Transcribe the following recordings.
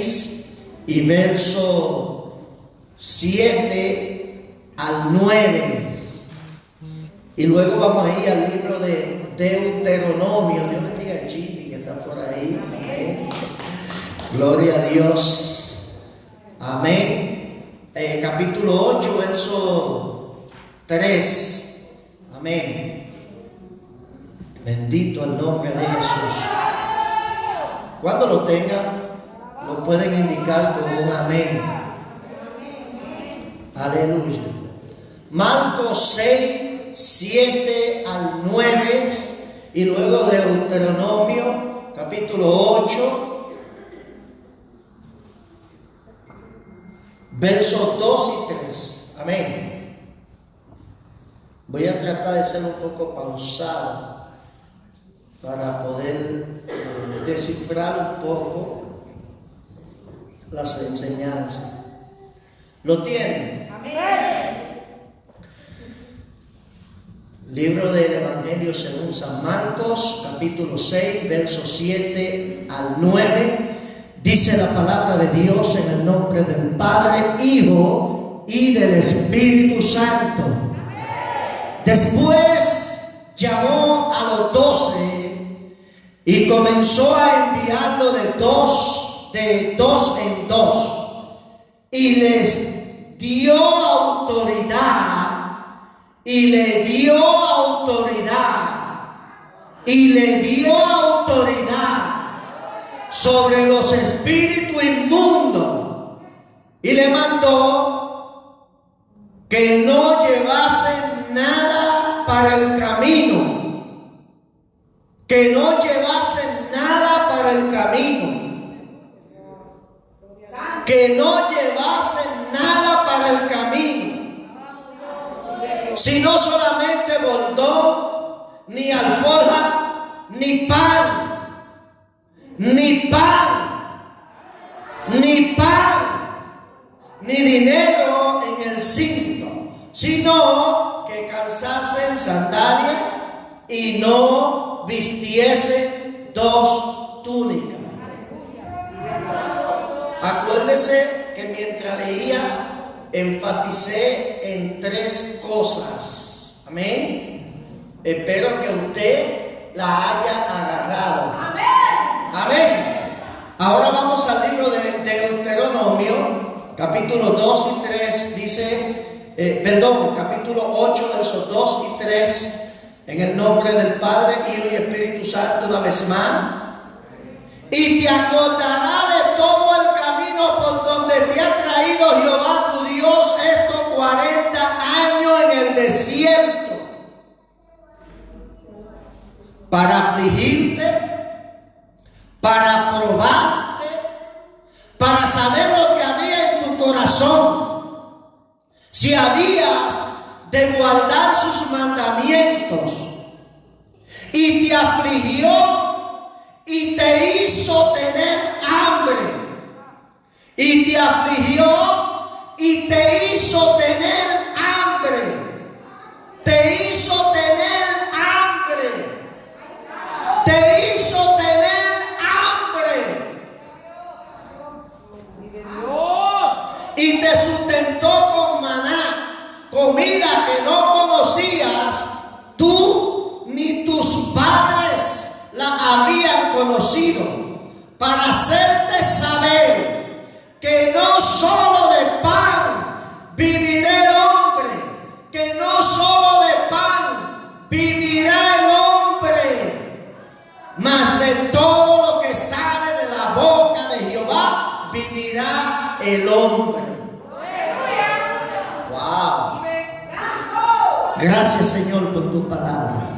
6 y verso 7 al 9. Y luego vamos a ir al libro de Deuteronomio. Dios bendiga a Chile que está por ahí. Amén. Gloria a Dios. Amén. Capítulo 8, verso 3. Amén. Bendito el nombre de Jesús. Cuando lo tengan, lo pueden indicar con un amén. Aleluya. Marcos 6, 7 al 9 y luego Deuteronomio capítulo 8 versos 2 y 3. Amén. Voy a tratar de ser un poco pausado para poder descifrar un poco las enseñanzas. ¿Lo tienen? Amén. Libro del Evangelio según San Marcos, capítulo 6, versos 7 al 9. Dice la palabra de Dios en el nombre del Padre, Hijo y del Espíritu Santo. Después llamó a los 12 y comenzó a enviarlo de dos en dos. Y les dio autoridad. Y le dio autoridad sobre los espíritus inmundos y le mandó que no llevasen nada para el camino, que no llevasen nada para el camino, que no llevasen nada para el camino, sino solamente bordón, ni alforja, ni pan, ni dinero en el cinto, sino que calzasen sandalias y no vistiesen dos túnicas. Acuérdese que mientras leía enfaticé en 3 cosas. Amén. Espero que usted la haya agarrado. Amén. Amén. Ahora vamos al libro de Deuteronomio, capítulo 2 y 3. Dice, capítulo 8, versos 2 y 3. En el nombre del Padre, Hijo y Espíritu Santo, una vez más. Y te acordarás de todo el camino por donde te ha traído Jehová tu Dios estos 40 años en el desierto, para afligirte, para probarte, para saber lo que había en tu corazón, si habías de guardar sus mandamientos. Y te afligió y te hizo tener hambre, y te afligió y te hizo tener hambre, te hizo tener hambre, te hizo tener hambre, y te sustentó con maná, comida que no conocías tú ni tus padres la habían conocido, para hacerte saber que no solo de pan vivirá el hombre, que no solo de pan vivirá el hombre, mas de todo lo que sale de la boca de Jehová vivirá el hombre. Wow. Gracias, Señor, por tu palabra.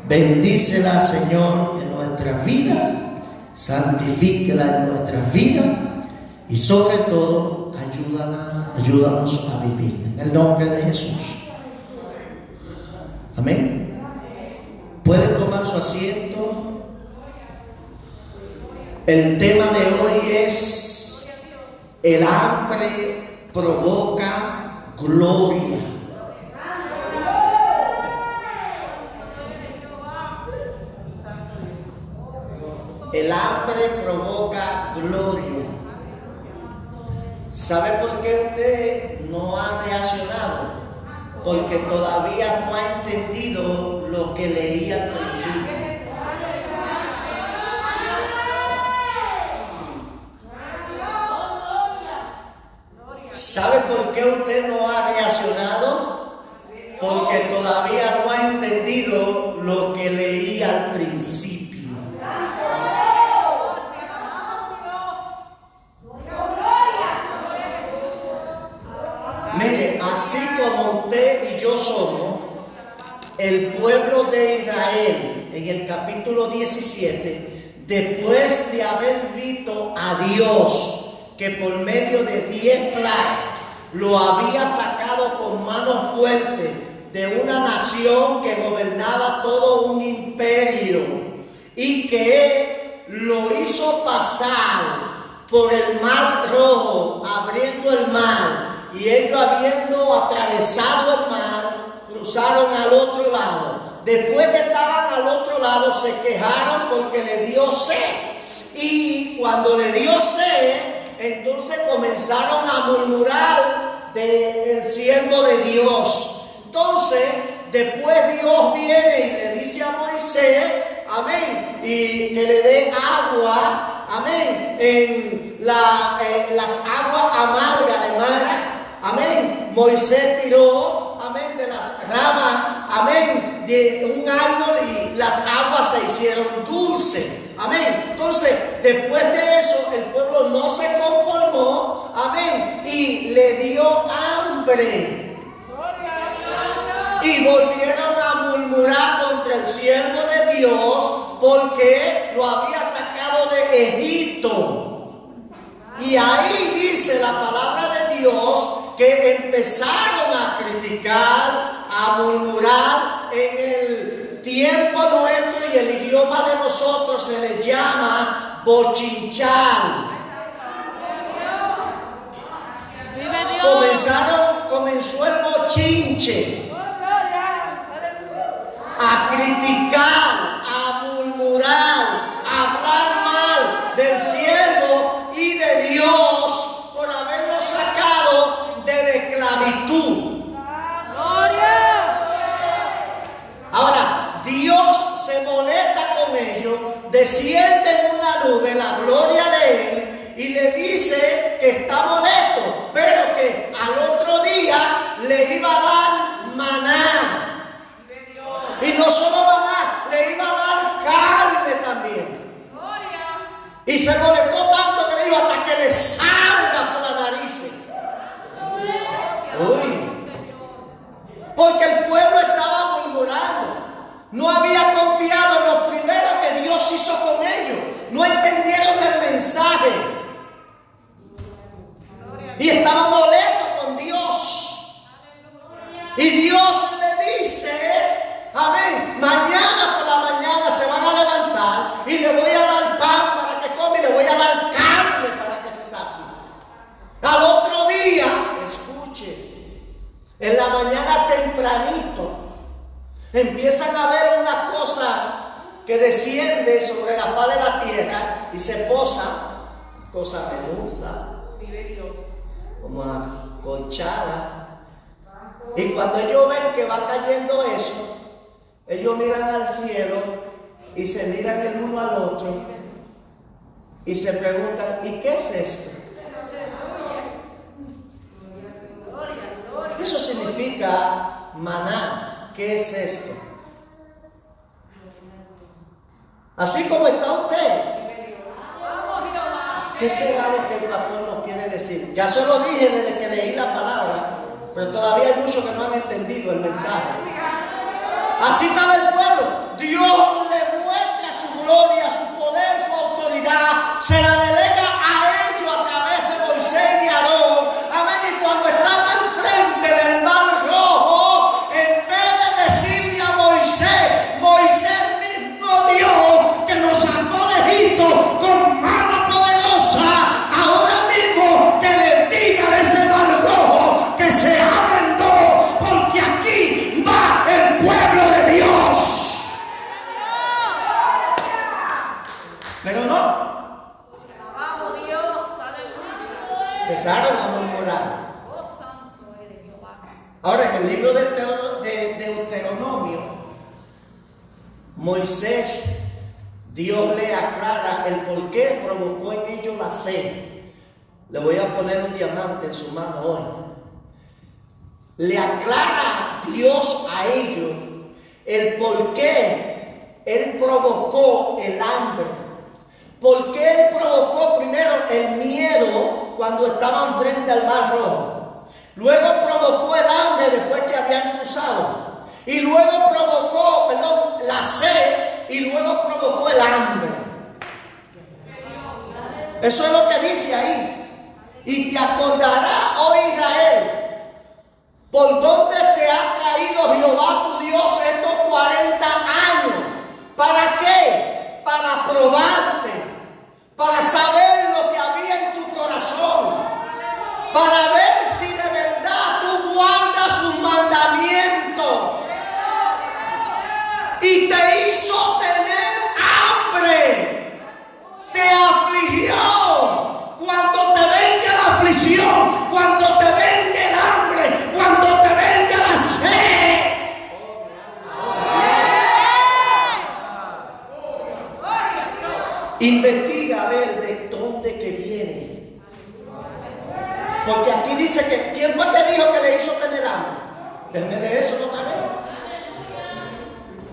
Bendícela, Señor, en nuestra vida, santifíquela en nuestra vida y sobre todo ayúdanos a vivir en el nombre de Jesús. Amén. Pueden tomar su asiento. El tema de hoy es: el hambre provoca gloria. El hambre hambre provoca gloria. ¿Sabe por qué usted no ha reaccionado? Porque todavía no ha entendido lo que leí al principio. ¿Sabe por qué usted no ha reaccionado? Porque todavía no ha entendido lo que leí al principio. Mire, así como usted y yo somos, el pueblo de Israel, en el capítulo 17, después de haber visto a Dios, que por medio de 10 plagas lo había sacado con mano fuerte de una nación que gobernaba todo un imperio y que lo hizo pasar por el mar Rojo, abriendo el mar, y ellos habiendo atravesado el mar, cruzaron al otro lado. Después que estaban al otro lado, se quejaron porque le dio sed, y cuando le dio sed, entonces comenzaron a murmurar del siervo de Dios. Entonces, después Dios viene y le dice a Moisés, amén, y que le dé agua, amén, en las aguas amargas de Mara, amén. Moisés tiró, amén, de las ramas, amén, de un árbol, y las aguas se hicieron dulces. Amén. Entonces, después de eso, el pueblo no se conformó, amén, y le dio hambre. Y volvieron a murmurar contra el siervo de Dios porque lo había sacado de Egipto. Y ahí dice la palabra de Dios que empezaron a criticar, a murmurar. En el tiempo nuestro y el idioma de nosotros se le llama bochinchar. Comenzó el bochinche, a criticar, a murmurar, a hablar mal del siervo y de Dios por haberlo sacado de la esclavitud. Ahora, Dios se molesta con ellos, desciende en una nube la gloria de Él y le dice que está molesto, pero que al otro día le iba a dar maná. Y no solo maná, le iba a dar carne también. Y se molestó tanto que le dijo hasta que le salga por la nariz. Uy. Porque el pueblo estaba murmurando. No había confiado en lo primero que Dios hizo con ellos. No entendieron el mensaje. Y estaban molestos con Dios. Y Dios le dice, amén, mañana por la mañana se van a levantar y le voy a dar pan para que coma y le voy a dar carne para que se sacie. Al otro día, escuche, en la mañana tempranito, empiezan a ver una cosa que desciende sobre la faz de la tierra y se posa, cosa menuda, como acolchada. Y cuando ellos ven que va cayendo eso, ellos miran al cielo y se miran el uno al otro y se preguntan, ¿y qué es esto? Eso significa maná. ¿Qué es esto? Así como está usted, ¿qué será lo que el pastor nos quiere decir? Ya se lo dije desde que leí la palabra, pero todavía hay muchos que no han entendido el mensaje. Así estaba el pueblo. Dios le muestra su gloria, su poder, su autoridad. Se la delega a ellos a través de Moisés y Aarón. Amén. Y cuando estaban al frente del mar Rojo, en vez de decirle a Moisés mismo Dios que nos sacó de Egipto con mano poderosa, ahora mismo que le diga de ese mar Rojo que se abren dos, porque aquí va el pueblo de Dios. Pero no, Empezaron a murmurar. Ahora, en el libro de Deuteronomio, Moisés, Dios le aclara el por qué provocó en ellos la sed. Le voy a poner un diamante en su mano hoy. Le aclara Dios a ellos el por qué Él provocó el hambre. ¿Por qué Él provocó primero el miedo cuando estaban frente al Mar Rojo? Luego provocó el hambre después que habían cruzado. Y luego provocó, la sed, y luego provocó el hambre. Eso es lo que dice ahí. Y te acordarás, oh Israel, por dónde te ha traído Jehová tu Dios estos 40 años. ¿Para qué? Para probarte, para saber lo que había en tu corazón, para ver si de verdad tú guardas sus mandamientos. Y te hizo tener hambre, te afligió. Cuando te venga la aflicción, cuando te venga el hambre, cuando te venga la sed, investiga a ver de dónde que viene. Porque aquí dice que ¿quién fue que dijo que le hizo tener hambre? Déjeme leer eso otra vez.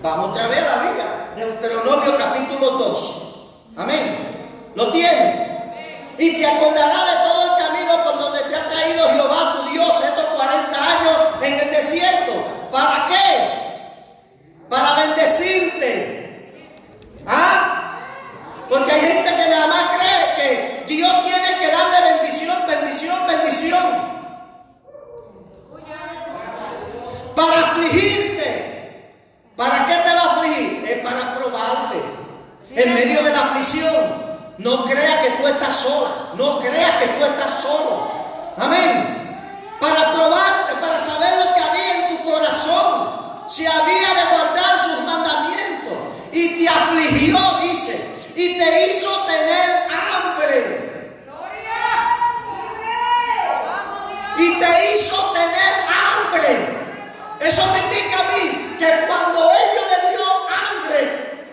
Vamos otra vez a la Biblia. Deuteronomio capítulo 2. Amén. ¿Lo tiene? Y te acordarás de todo el camino por donde te ha traído Jehová tu Dios estos 40 años en el desierto. ¿Para qué? Para bendecirte. ¿Ah? Porque hay gente que nada más cree que Dios tiene que darle bendición, bendición, bendición. Para afligirte. ¿Para qué te va a afligir? Es para probarte. En medio de la aflicción. No creas que tú estás sola. No creas que tú estás solo. Amén. Para probarte, para saber lo que había en tu corazón. Si había de guardar sus mandamientos. Y te afligió, dice. Y te hizo tener hambre. Y te hizo tener hambre. Eso me indica a mí que cuando ellos le dio hambre,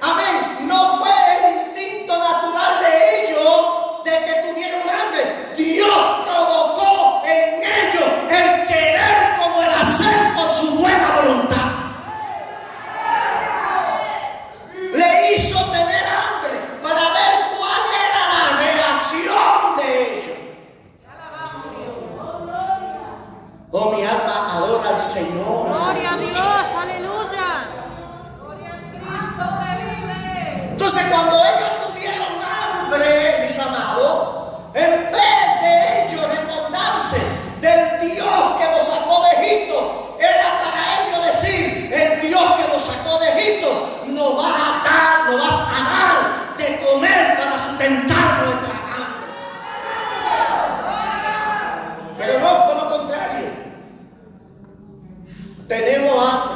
amén, no fue el instinto natural de ellos de que tuvieron hambre. Dios provocó en ellos el querer como el hacer por su buena voluntad. Le hizo tener hambre para ver cuál era la reacción de ellos. Oh, mi alma adora al Señor. Gloria a Dios, aleluya. Gloria a Cristo que vive. Entonces, cuando ellos tuvieron hambre, mis amados, en vez de ellos recordarse del Dios que los sacó de Egipto, era para ellos decir: el Dios que nos sacó de Egipto nos vas a dar de comer para sustentar nuestra hambre. Pero no, fue lo contrario. Tenemos hambre.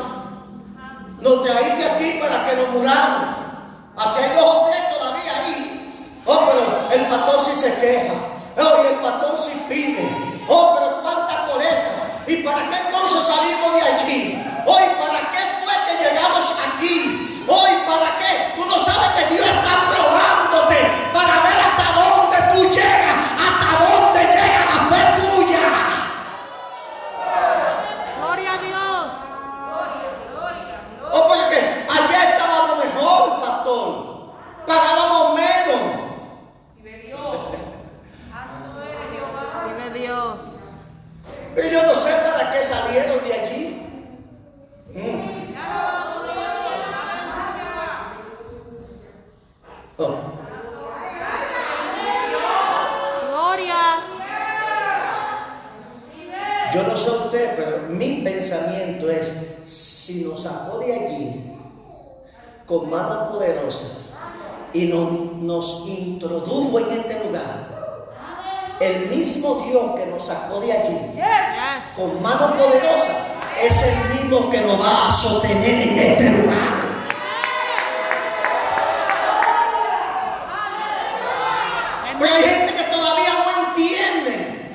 Nos traíste aquí para que nos muramos. Así hay 2 o 3 todavía ahí. Oh, pero el pastor sí se queja. Oh, y el pastor sí pide. Oh, pero cuánta colecta. ¿Y para qué entonces salimos de allí? Hoy, ¿para qué fue que llegamos aquí? Hoy, ¿para qué? Tú no sabes que Dios está probándote para ver hasta dónde tú llegas, hasta dónde llega la fe tuya. Gloria a Dios. Oh, porque ayer estábamos mejor, pastor. Pagábamos menos. Vive Dios. Y yo no sé para qué salieron de allí. Oh. Gloria. Yo no sé usted, pero mi pensamiento es: si nos sacó de allí con mano poderosa y nos introdujo en este lugar, el mismo Dios que nos sacó de allí con mano poderosa es el mismo que nos va a sostener en este lugar. Pero hay gente que todavía no entiende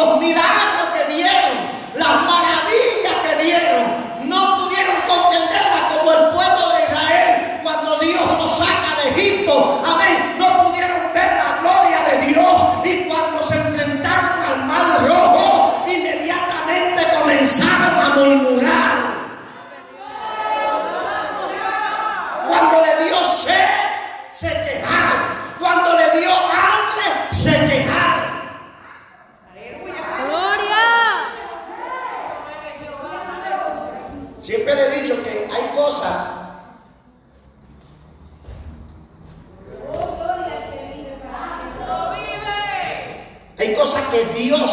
los milagros que vieron, las maravillas que vieron, no pudieron comprenderlas como el pueblo de Israel cuando Dios los saca de Egipto. Amén. No pudieron ver la gloria de Dios, y cuando se enfrentaron al mar rojo, inmediatamente comenzaron a murmurar. Cuando le dio sed, se quejaron. Cuando le dio hambre, se quejaron. Siempre le he dicho que hay cosas que Dios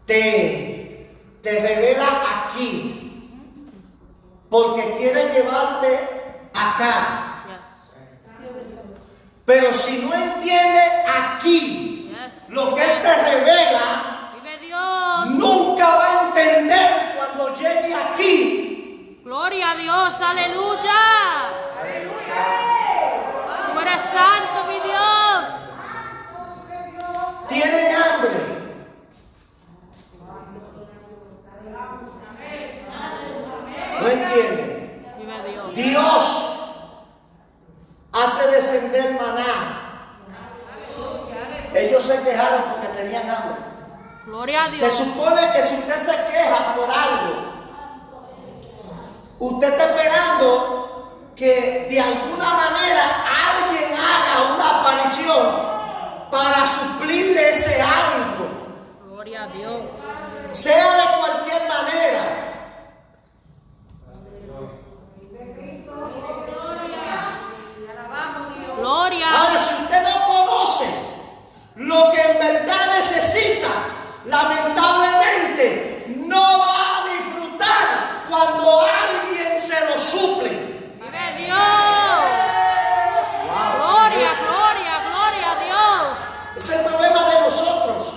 te revela aquí porque quiere llevarte acá. Pero si no entiendes aquí lo que Él te revela, nunca va a entender cuando llegue aquí. Gloria a Dios, aleluya. Tú eres santo, mi Dios. Tienen hambre. No entienden. Dios hace descender maná. Ellos se quejaron porque tenían hambre. Gloria a Dios. Se supone que si usted se queja por algo, usted está esperando que de alguna manera alguien haga una aparición para suplirle ese algo. Gloria a Dios. Sea de cualquier manera. Gloria. Ahora, si usted no conoce lo que en verdad necesita, lamentablemente no va a disfrutar cuando alguien se lo suple. Vive Dios. Gloria, gloria, gloria a Dios. Es el problema de nosotros.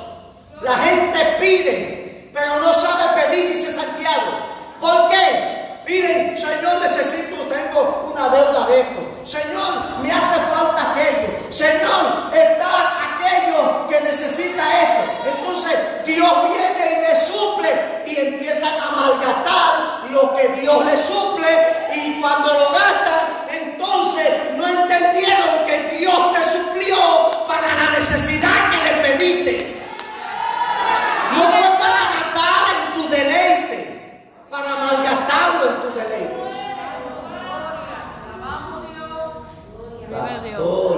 La gente pide, pero no sabe pedir, dice Santiago. ¿Por qué? Piden, Señor, necesito, tengo una deuda de esto. Señor, me hace falta aquello. Señor, está aquello que necesita esto. Entonces Dios viene y le suple, y empiezan a malgastar lo que Dios le suple, y cuando lo gastan, entonces no entendieron que Dios te suplió para la necesidad que le pediste. No fue para gastar en tu deleite, para malgastarlo en tu deleite. Pastor.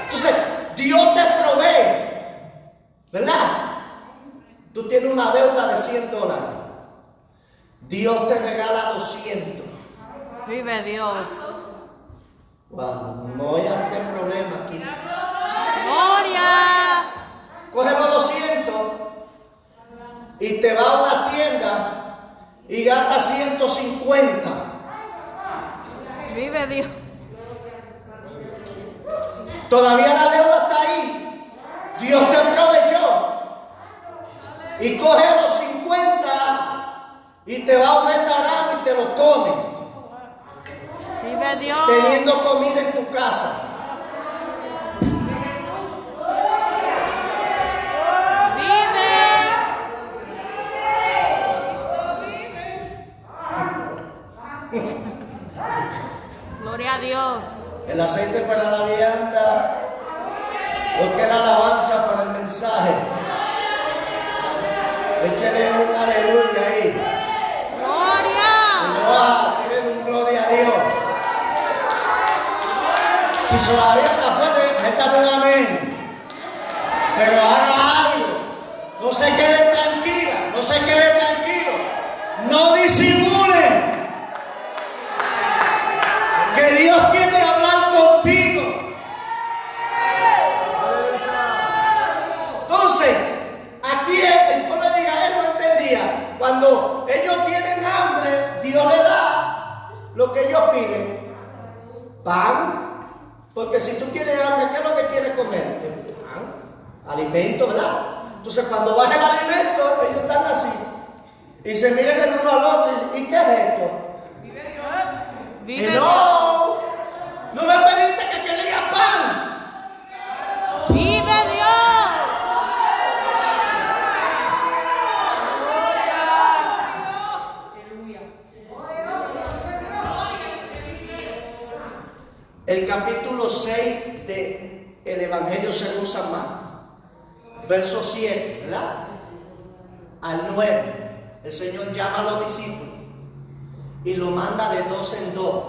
Entonces, Dios te provee, ¿verdad? Tú tienes una deuda de $100. Dios te regala 200. Vive Dios. Wow, no voy a tener problema aquí. Gloria. Coge los 200 y te va a una tienda y gasta 150. Vive Dios. Todavía la deuda está ahí. Dios te proveyó. Y coge los 50 y te va a un restaurante y te lo come. Vive Dios. Teniendo comida en tu casa. Gloria a Dios. El aceite para la vianda, lo que es la alabanza para el mensaje. Échale un aleluya ahí. Gloria. Tienen un gloria a Dios. Si todavía está fuerte, métame un amén. Pero haga algo. No se quede tranquila, no se quede tranquilo. No disimule. Que Dios quiere hablar contigo. Entonces, aquí el pueblo de Israel no entendía. Cuando ellos tienen hambre, Dios le da lo que ellos piden. Pan. Porque si tú tienes hambre, ¿qué es lo que quieres comer? Pan. Alimento, ¿verdad? Entonces, cuando baja el alimento, ellos están así. Y se miran el uno al otro. ¿Y qué es esto? Vive No me pediste que quería pan. el capítulo 6 del Evangelio según San Marcos, verso 7, ¿verdad? Al 9, el Señor llama a los discípulos y lo manda de 2 en 2,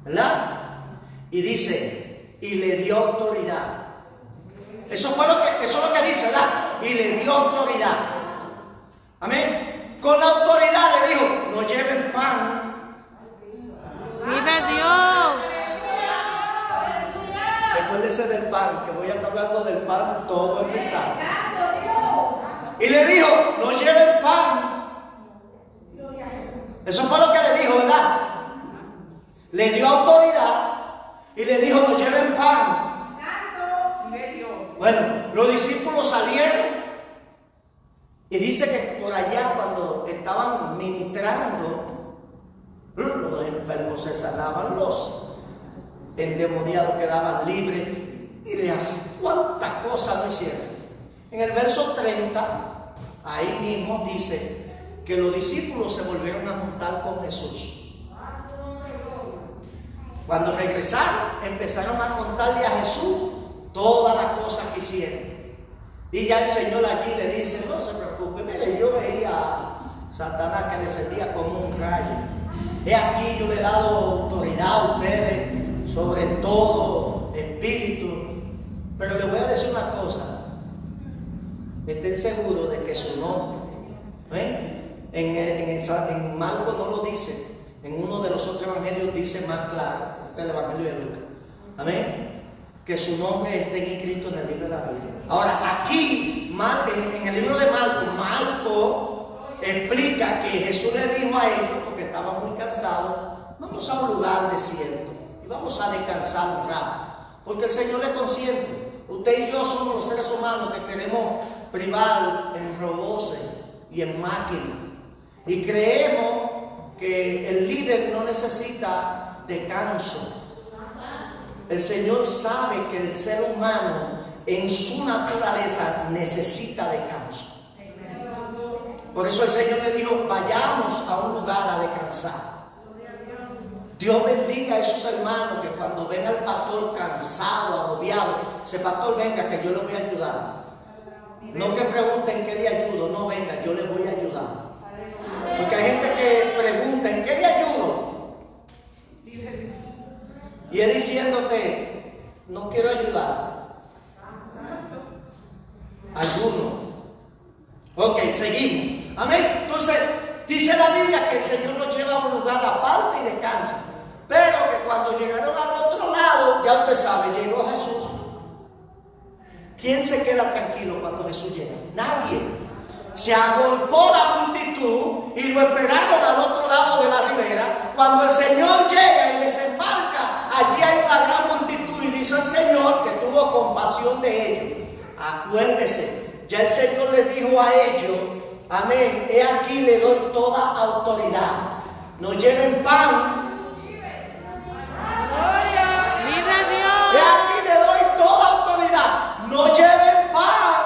¿verdad? Y dice, y le dio autoridad. Eso es lo que dice, ¿verdad? Y le dio autoridad. Amén. Con la autoridad le dijo, no lleven pan. ¡Vive Dios! Recuérdese del pan, que voy a estar hablando del pan todo el mensaje. Y le dijo, no lleven pan. Eso fue lo que le dijo, ¿verdad? Le dio autoridad y le dijo, no lleven pan. Bueno, los discípulos salieron y dice que por allá cuando estaban ministrando, los enfermos se sanaban, los endemoniados quedaban libres y cuántas cosas no hicieron. En el verso 30, ahí mismo dice que los discípulos se volvieron a juntar con Jesús. Cuando regresaron, empezaron a contarle a Jesús todas las cosas que hicieron. Y ya el Señor allí le dice, no se preocupe, mire, yo veía a Satanás que descendía como un rayo. He aquí yo le he dado autoridad a ustedes sobre todo espíritu. Pero le voy a decir una cosa, estén seguros de que su nombre, en Marcos no lo dice, en uno de los otros evangelios dice más claro, que el evangelio de Lucas. Amén. Que su nombre esté inscrito en el libro de la vida. Ahora, aquí, en el libro de Marco explica que Jesús le dijo a ellos, porque estaban muy cansados, vamos a un lugar desierto y vamos a descansar un rato, porque el Señor le consiente. Usted y yo somos los seres humanos que queremos privar en robots y en máquinas, y creemos que el líder no necesita descanso. El Señor sabe que el ser humano en su naturaleza necesita descanso. Por eso el Señor le dijo, vayamos a un lugar a descansar. Dios bendiga a esos hermanos que cuando ven al pastor cansado, agobiado, ese pastor, venga que yo le voy a ayudar. No que pregunten qué le ayudo, no, venga, yo le voy a ayudar. Porque hay gente que pregunta, ¿en qué le ayudo? Y él diciéndote, no quiero ayudar. Alguno. Ok, seguimos. Amén. Entonces, dice la Biblia que el Señor nos lleva a un lugar aparte y descansa. Pero que cuando llegaron al otro lado, ya usted sabe, llegó Jesús. ¿Quién se queda tranquilo cuando Jesús llega? Nadie. Se agolpó la multitud y lo esperaron al otro lado de la ribera. Cuando el Señor llega y desembarca, allí hay una gran multitud y dice el Señor que tuvo compasión de ellos. Acuérdese, ya el Señor le dijo a ellos, amén, he aquí le doy toda autoridad. No lleven pan. ¡Vive Dios! He aquí le doy toda autoridad. No lleven pan.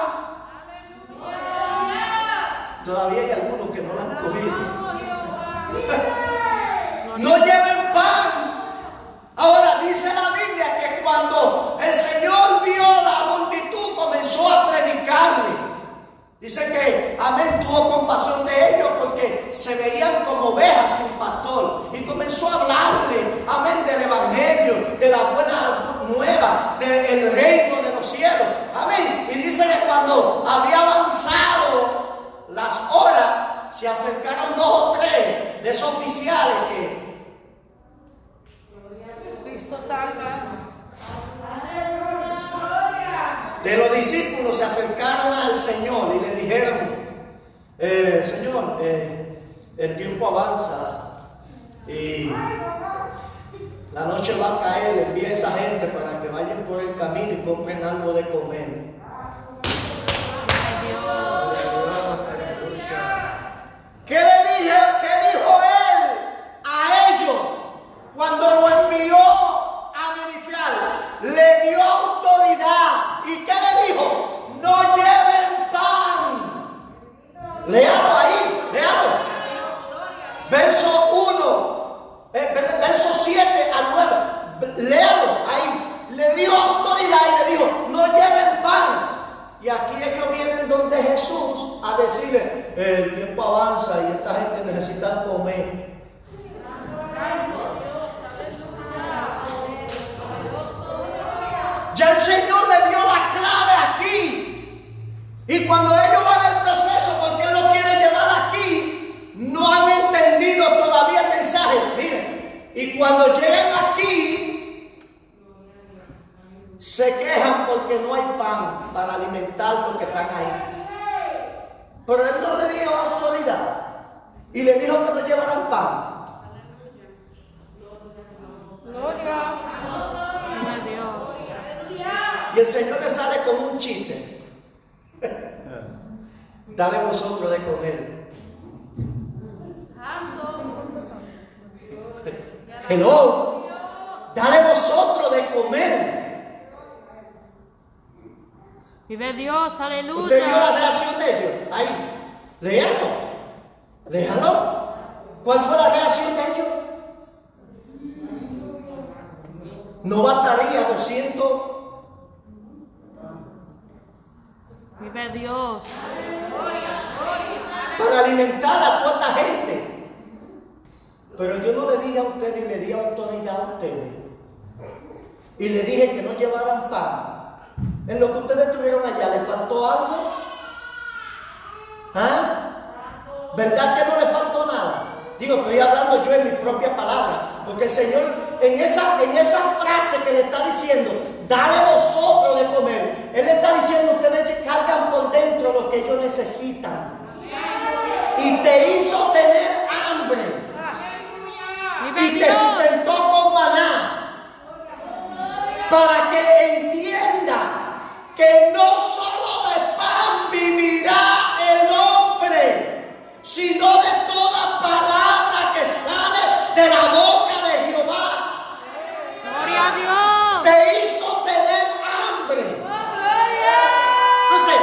Todavía hay algunos que no lo han cogido. No lleven pan. Ahora dice la Biblia que cuando el Señor vio la multitud comenzó a predicarle. Dice que, amén, tuvo compasión de ellos porque se veían como ovejas sin pastor. Y comenzó a hablarle, amén, del evangelio, de la buena nueva, del reino de los cielos. Amén. Y dice que cuando había avanzado las horas, se acercaron 2 o 3 de esos oficiales que Cristo salva. de los discípulos se acercaron al Señor y le dijeron, Señor, el tiempo avanza y la noche va a caer, envía a esa gente para que vayan por el camino y compren algo de comer. ¿Qué le dije? ¿Qué dijo él a ellos cuando lo envió a ministrar? Le dio autoridad. ¿Y qué le dijo? No lleven pan. Léalo ahí, léalo. Verso 1, verso 7 al 9. léalo ahí, le dio autoridad y le dijo, no lleven pan. Y aquí ellos vienen donde Jesús a decirle, el tiempo avanza y esta gente necesita comer. Ya el Señor le dio la clave aquí. Y cuando ellos van al proceso, porque Él lo quiere llevar aquí, no han entendido todavía el mensaje. Miren, y cuando llegan aquí, se quejan porque no hay pan para alimentar los que están ahí. Pero Él no le dio autoridad y le dijo que no llevaran pan. Gloria a Dios. Y el Señor le sale con un chiste. Dale vosotros de comer. Hello. Dale vosotros de comer. Vive Dios, aleluya. ¿Usted vio la reacción de ellos? Ahí. Léalo. Déjalo. ¿Cuál fue la reacción de ellos? No bastaría 200. Vive Dios. Para alimentar a toda esta gente. Pero yo no le dije a ustedes y le di autoridad a ustedes. Y le dije que no llevaran pan. En lo que ustedes tuvieron allá, ¿le faltó algo? ¿Ah? ¿Verdad que no le faltó nada? Digo, estoy hablando yo en mi propia palabra. Porque el Señor, en esa frase que le está diciendo, dale vosotros de comer, Él le está diciendo, ustedes cargan por dentro lo que ellos necesitan. Y te hizo tener hambre. Y te sustentó con maná. Para que entienda que no solo de pan vivirá el hombre, sino de toda palabra que sale de la boca de Jehová. Gloria a Dios. Te hizo tener hambre. Entonces,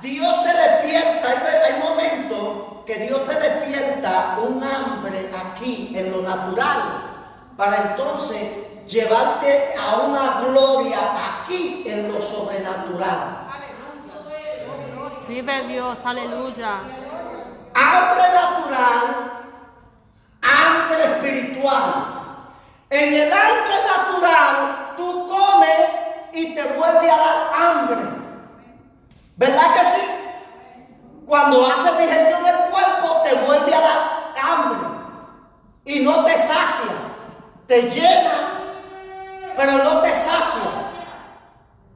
Dios te despierta. Hay momentos que Dios te despierta un hambre aquí en lo natural, para entonces llevarte a una gloria aquí en lo sobrenatural. Vive Dios, aleluya. Hambre natural, hambre espiritual. En el hambre natural tú comes y te vuelve a dar hambre. ¿Verdad que sí? Cuando haces digestión en el cuerpo te vuelve a dar hambre. Y no te sacia. Te llena, pero no te sacia.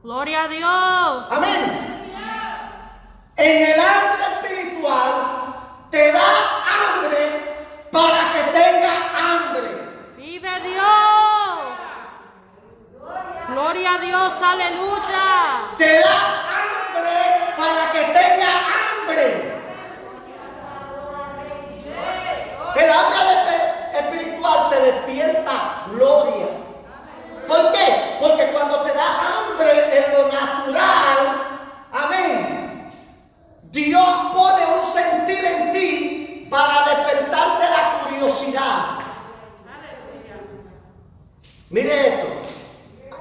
Gloria a Dios. Amén. En el hambre espiritual te da hambre para que tenga hambre. Vive Dios. Gloria a Dios, aleluya. Te da hambre para que tenga hambre. El hambre espiritual te despierta gloria. ¿Por qué? Porque cuando te da hambre en lo natural, amén, Dios pone un sentir en ti para despertarte la curiosidad. Mire esto,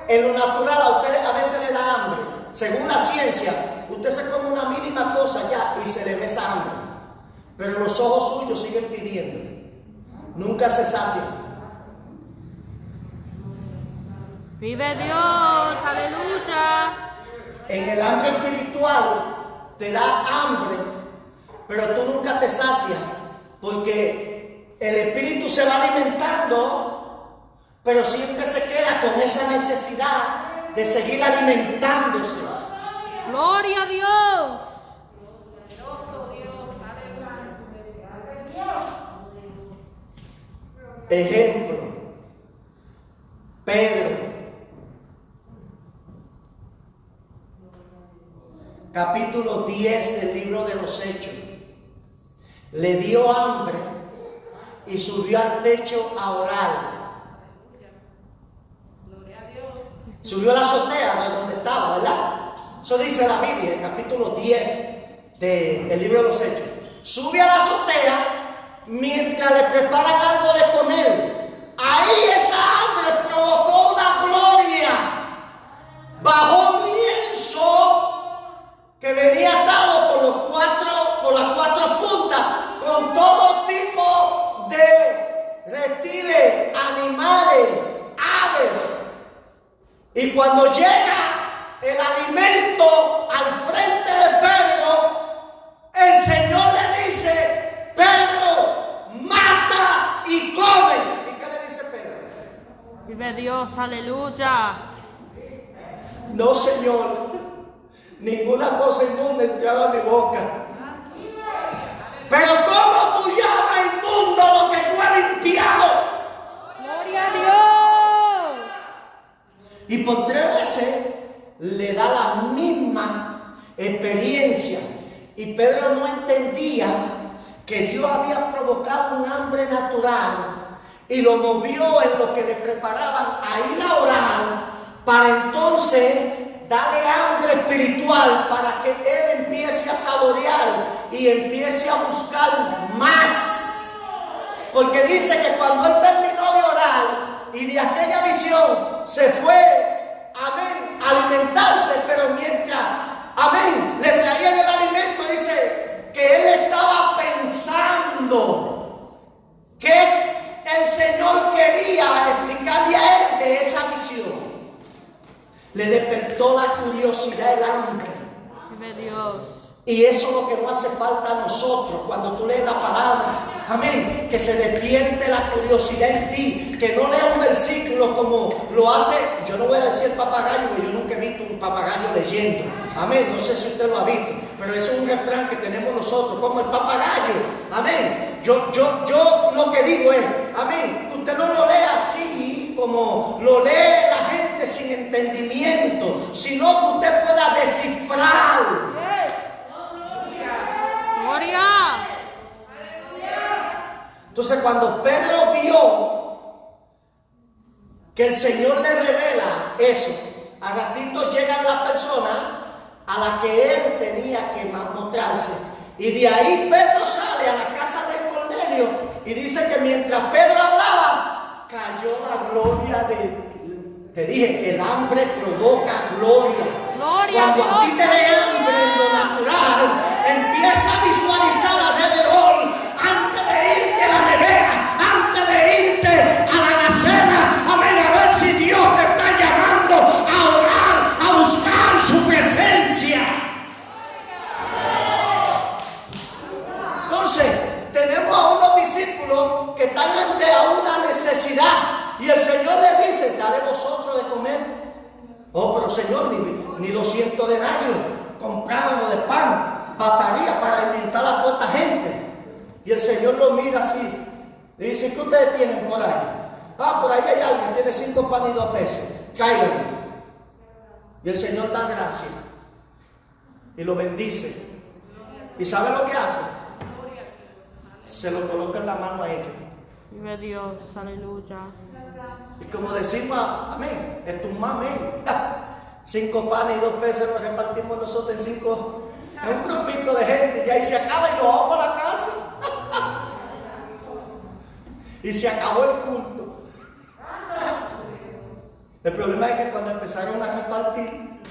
en lo natural a usted a veces le da hambre. Según la ciencia, usted se come una mínima cosa ya y se le ve esa hambre. Pero los ojos suyos siguen pidiendo. Nunca se sacian. Vive Dios, aleluya. En el hambre espiritual te da hambre, pero tú nunca te sacias, porque el espíritu se va alimentando, pero siempre se queda con esa necesidad de seguir alimentándose. Gloria a Dios. Ejemplo, Pedro, capítulo 10 del libro de los Hechos. Le dio hambre y subió al techo a orar. Subió a la azotea de donde estaba, ¿verdad? Eso dice la Biblia, el capítulo 10 del libro de los Hechos. Sube a la azotea mientras le preparan algo de comer. Ahí esa hambre provocó una Y cuando llega el alimento al frente de Pedro, el Señor le dice: Pedro, mata y come. ¿Y qué le dice Pedro? Vive Dios, aleluya. No, Señor, ninguna cosa inmunda ha entrado a mi boca. Pero ¿cómo tú llamas inmundo lo que yo he limpiado? Gloria a Dios. Y por 3 veces le da la misma experiencia. Y Pedro no entendía que Dios había provocado un hambre natural y lo movió en lo que le preparaban a ir a orar, para entonces darle hambre espiritual, para que él empiece a saborear y empiece a buscar más. Porque dice que cuando él terminó de orar y de aquella visión, se fue, amén, a alimentarse, pero mientras, amén, le traían el alimento, dice que él estaba pensando que el Señor quería explicarle a él de esa visión. Le despertó la curiosidad, el hambre. Vive Dios. Y eso es lo que nos hace falta a nosotros cuando tú lees la palabra. Amén. Que se despierte la curiosidad en ti. Que no leas un versículo como lo hace, yo no voy a decir papagayo, porque yo nunca he visto un papagayo leyendo. Amén. No sé si usted lo ha visto, pero eso es un refrán que tenemos nosotros, como el papagayo. Amén. Yo lo que digo es, amén, que usted no lo lea así como lo lee la gente sin entendimiento, sino que usted pueda descifrar. Gloria. Entonces, cuando Pedro vio que el Señor le revela eso, a ratito llegan las personas a las que él tenía que mostrarse. Y de ahí Pedro sale a la casa de Cornelio y dice que mientras Pedro hablaba, cayó la gloria de... Te dije, el hambre provoca gloria. Cuando a ti te dé hambre en lo natural, empieza a visualizar alrededor, antes de irte a la nevera, antes de irte a la alacena, amén, a ver si Dios te está llamando a orar, a buscar su presencia. Entonces, tenemos a unos discípulos que están ante a una necesidad y el Señor les dice: dale vosotros de comer. Oh, pero Señor, ni 200 denarios comprados de pan bastaría para alimentar a toda esta gente. Y el Señor lo mira así y dice: ¿qué ustedes tienen por ahí? Ah, por ahí hay alguien que tiene 5 panes y 2 peces. Cáiganlo. Y el Señor da gracia y lo bendice. ¿Y sabe lo que hace? Se lo coloca en la mano a ellos. Vive Dios, aleluya. Y como decimos, amén, esto es un amén. 5 panes y 2 peces los repartimos nosotros en 5, en un grupito de gente, y ahí se acaba y nos vamos para la casa. Y se acabó el culto. El problema es que cuando empezaron a repartir,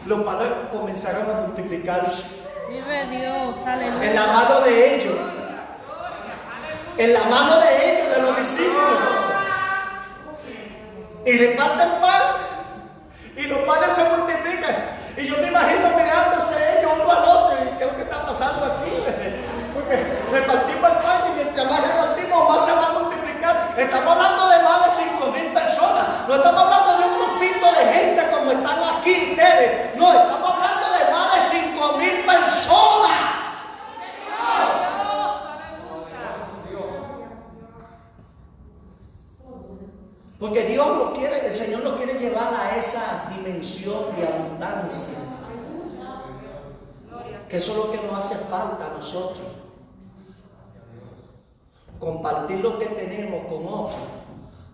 los panes comenzaron a multiplicarse. Vive Dios, aleluya. En la mano de ellos. En la mano de ellos, de los discípulos. Y reparten pan. Y los panes se multiplican. Y yo me imagino mirándose ellos uno al otro. ¿Y qué es lo que está pasando aquí? Porque repartimos el pan y mientras más repartimos, más se va a multiplicar. Estamos hablando de más de 5,000 personas. No estamos hablando de un grupito de gente como están aquí ustedes. No, estamos hablando de más de 5,000 personas. Porque Dios lo quiere, el Señor lo quiere llevar a esa dimensión de abundancia. Que eso es lo que nos hace falta a nosotros. Compartir lo que tenemos con otros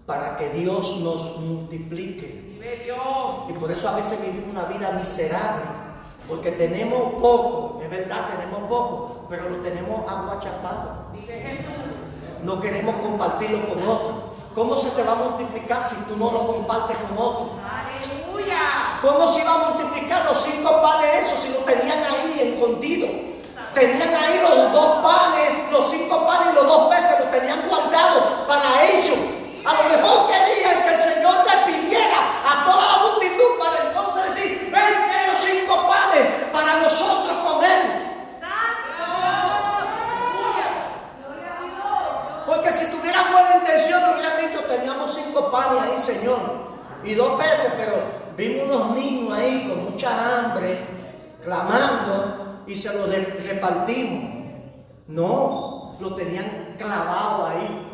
para que Dios nos multiplique. Y por eso a veces vivimos una vida miserable. Porque tenemos poco, es verdad, tenemos poco, pero lo tenemos aguachapado. No queremos compartirlo con otros. ¿Cómo se te va a multiplicar si tú no lo compartes con otros? ¡Aleluya! ¿Cómo se iba a multiplicar los 5 panes esos si lo tenían ahí escondidos? Tenían ahí los 2 panes, los 5 panes y los 2 peces, los tenían guardados para ellos. A lo mejor querían que en buena intención nos hubieran dicho, teníamos 5 panes ahí, Señor, y 2 peces, pero vimos unos niños ahí con mucha hambre, clamando, y se los repartimos. No, lo tenían clavado ahí.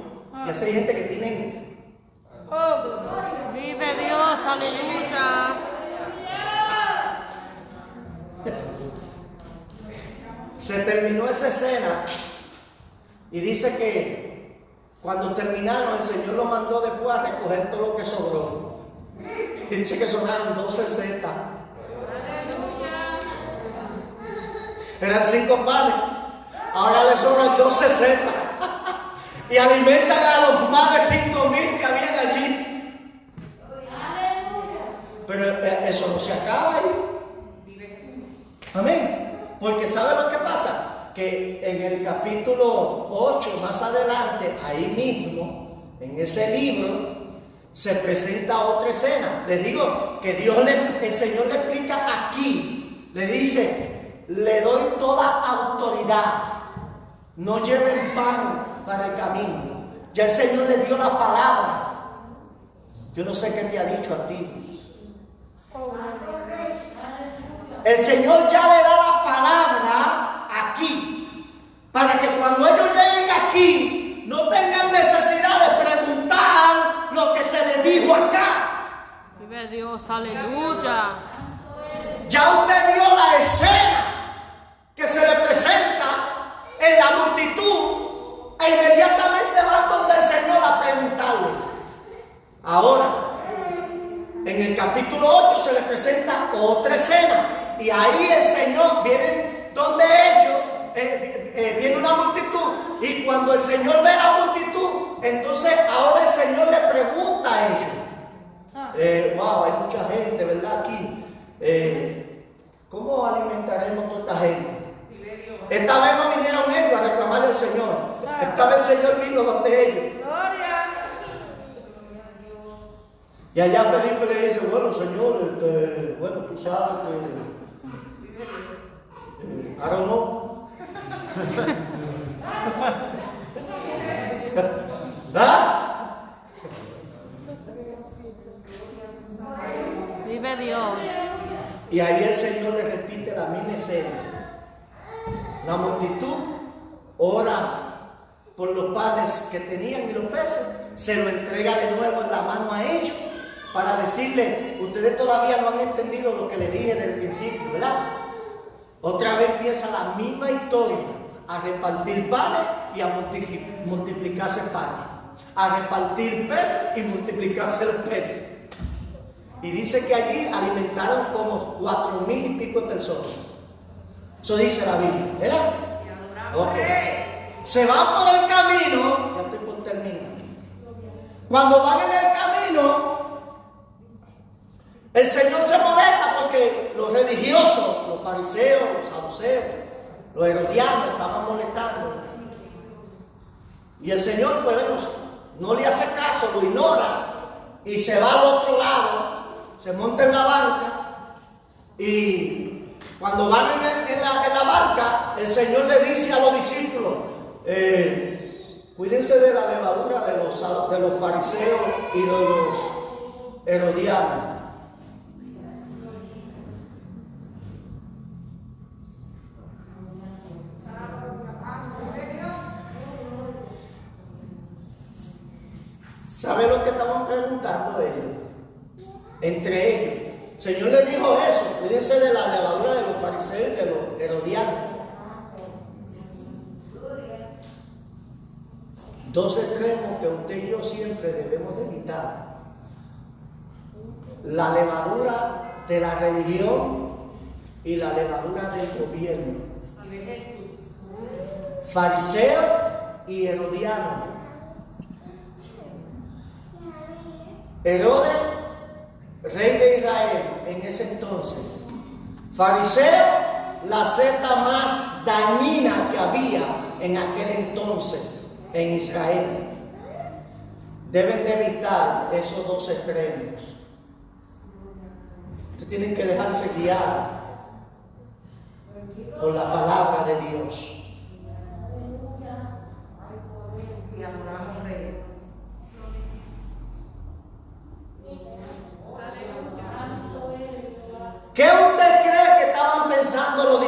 Y así hay gente que tienen... Vive Dios, aleluya. Se terminó esa escena y dice que cuando terminaron el Señor lo mandó después a recoger todo lo que sobró. Y dice que sobraron 2.60. Eran 5 panes, ahora le sobran 2.60 y alimentan a los más de 5,000 que habían allí. Pero eso no se acaba ahí. Amén. Porque ¿sabe lo que pasa? Que en el capítulo 8, más adelante, ahí mismo, en ese libro, se presenta otra escena. Les digo que el Señor le explica aquí, le dice, le doy toda autoridad, no lleven pan para el camino. Ya el Señor le dio la palabra. Yo no sé qué te ha dicho a ti. El Señor ya le da la palabra aquí, para que cuando ellos lleguen aquí no tengan necesidad de preguntar lo que se les dijo acá. Vive Dios, aleluya. Ya usted vio la escena que se le presenta en la multitud e inmediatamente van donde el Señor a preguntarle. Ahora, en el capítulo 8 se le presenta otra escena. Y ahí el Señor viene donde ellos, viene una multitud. Y cuando el Señor ve la multitud, entonces ahora el Señor le pregunta a ellos. Wow, hay mucha gente, ¿verdad? Aquí. ¿Cómo alimentaremos a toda esta gente? Esta vez no vinieron ellos a reclamarle al Señor. Esta vez el Señor vino donde ellos. Y allá Felipe le dice, bueno, Señor, bueno, tú sabes que... I don't know. ¿Ah? Vive Dios. Y ahí el Señor le repite la misma escena. La multitud ora por los panes que tenían y los peces, se lo entrega de nuevo en la mano a ellos para decirle, ustedes todavía no han entendido lo que les dije desde el principio, ¿verdad? Otra vez empieza la misma historia, a repartir panes y a multiplicarse panes, a repartir peces y multiplicarse los peces. Y dice que allí alimentaron como 4,000 y pico de personas. Eso dice la Biblia, ¿verdad? Ok. Se van por el camino, ya estoy por terminar. Cuando van en el camino, el Señor se molesta porque los religiosos, los fariseos, los saduceos, los herodianos estaban molestando. Y el Señor, pues bueno, no le hace caso, lo ignora y se va al otro lado, se monta en la barca y cuando van en la barca, el Señor le dice a los discípulos, cuídense de la levadura de los fariseos y de los herodianos. ¿Sabe lo que estaban preguntando ellos? Entre ellos. El Señor les dijo eso, cuídense de la levadura de los fariseos y de los herodianos. 2 extremos que usted y yo siempre debemos de evitar. La levadura de la religión y la levadura del gobierno. Fariseo y herodiano. Herodes, rey de Israel en ese entonces. Fariseo, la secta más dañina que había en aquel entonces en Israel. Deben de evitar esos 2 extremos. Ustedes tienen que dejarse guiar por la palabra de Dios.